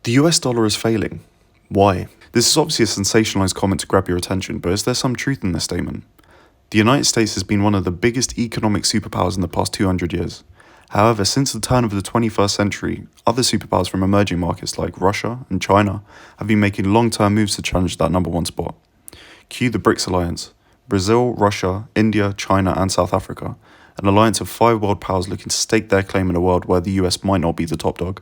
The US dollar is failing. Why? This is obviously a sensationalized comment to grab your attention, but is there some truth in this statement? The United States has been one of the biggest economic superpowers in the past 200 years. However, since the turn of the 21st century, other superpowers from emerging markets like Russia and China have been making long-term moves to challenge that number one spot. Cue the BRICS alliance: Brazil, Russia, India, China, and South Africa, an alliance of 5 world powers looking to stake their claim in a world where the US might not be the top dog.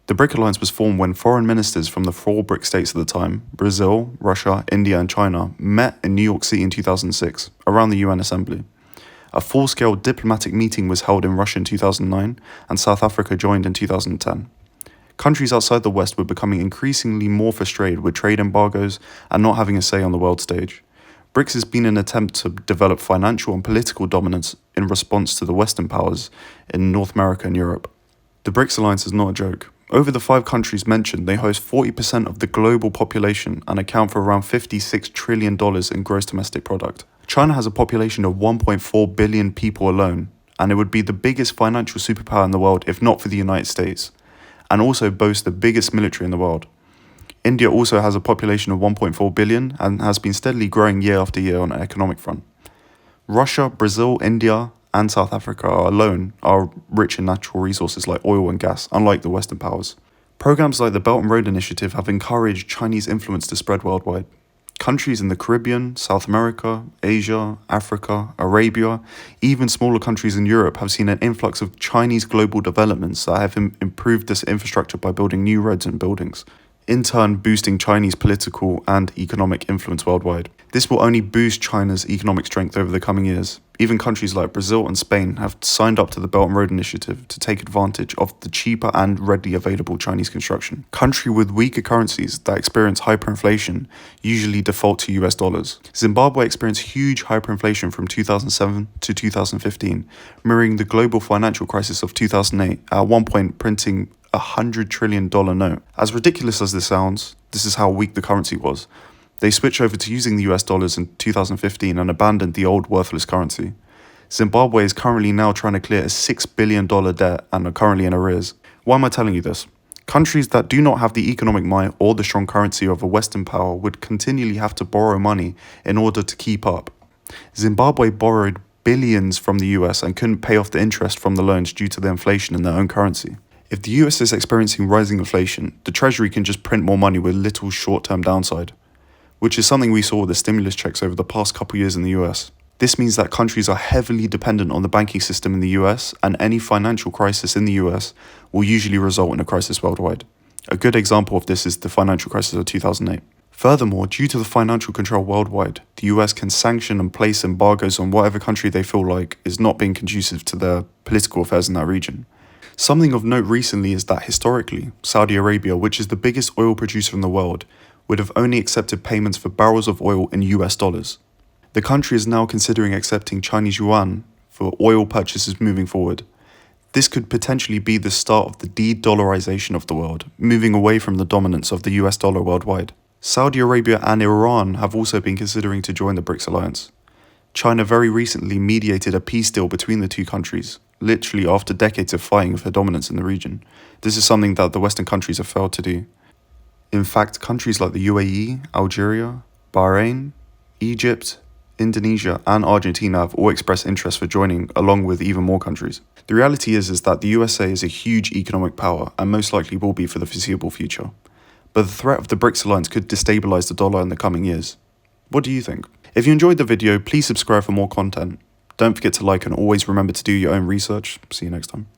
The BRIC alliance was formed when foreign ministers from the 4 BRIC states at the time, Brazil, Russia, India, and China, met in New York City in 2006, around the UN Assembly. A full-scale diplomatic meeting was held in Russia in 2009, and South Africa joined in 2010. Countries outside the West were becoming increasingly more frustrated with trade embargoes and not having a say on the world stage. BRICS has been an attempt to develop financial and political dominance in response to the Western powers in North America and Europe. The BRICS alliance is not a joke. Over the 5 countries mentioned, they host 40% of the global population and account for around $56 trillion in gross domestic product. China has a population of 1.4 billion people alone, and it would be the biggest financial superpower in the world if not for the United States, and also boasts the biggest military in the world. India also has a population of 1.4 billion and has been steadily growing year after year on an economic front. Russia, Brazil, India, and South Africa alone are rich in natural resources like oil and gas, unlike the Western powers. Programs like the Belt and Road Initiative have encouraged Chinese influence to spread worldwide. Countries in the Caribbean, South America, Asia, Africa, Arabia, even smaller countries in Europe have seen an influx of Chinese global developments that have improved this infrastructure by building new roads and buildings, in turn boosting Chinese political and economic influence worldwide. This will only boost China's economic strength over the coming years. Even countries like Brazil and Spain have signed up to the Belt and Road Initiative to take advantage of the cheaper and readily available Chinese construction. Countries with weaker currencies that experience hyperinflation usually default to US dollars. Zimbabwe experienced huge hyperinflation from 2007 to 2015, mirroring the global financial crisis of 2008, at one point printing a $100 trillion note. As ridiculous as this sounds, this is how weak the currency was. They switched over to using the US dollars in 2015 and abandoned the old worthless currency. Zimbabwe is currently now trying to clear a $6 billion debt and are currently in arrears. Why am I telling you this? Countries that do not have the economic might or the strong currency of a Western power would continually have to borrow money in order to keep up. Zimbabwe borrowed billions from the US and couldn't pay off the interest from the loans due to the inflation in their own currency. If the US is experiencing rising inflation, the Treasury can just print more money with little short-term downside, which is something we saw with the stimulus checks over the past couple years in the US. This means that countries are heavily dependent on the banking system in the US, and any financial crisis in the US will usually result in a crisis worldwide. A good example of this is the financial crisis of 2008. Furthermore, due to the financial control worldwide, the US can sanction and place embargoes on whatever country they feel like is not being conducive to their political affairs in that region. Something of note recently is that historically, Saudi Arabia, which is the biggest oil producer in the world, would have only accepted payments for barrels of oil in US dollars. The country is now considering accepting Chinese yuan for oil purchases moving forward. This could potentially be the start of the de-dollarization of the world, moving away from the dominance of the US dollar worldwide. Saudi Arabia and Iran have also been considering to join the BRICS alliance. China very recently mediated a peace deal between the 2 countries, literally after decades of fighting for dominance in the region. This is something that the Western countries have failed to do. In fact, countries like the UAE, Algeria, Bahrain, Egypt, Indonesia, and Argentina have all expressed interest for joining, along with even more countries. The reality is that the USA is a huge economic power and most likely will be for the foreseeable future. But the threat of the BRICS alliance could destabilize the dollar in the coming years. What do you think? If you enjoyed the video, please subscribe for more content. Don't forget to like and always remember to do your own research. See you next time.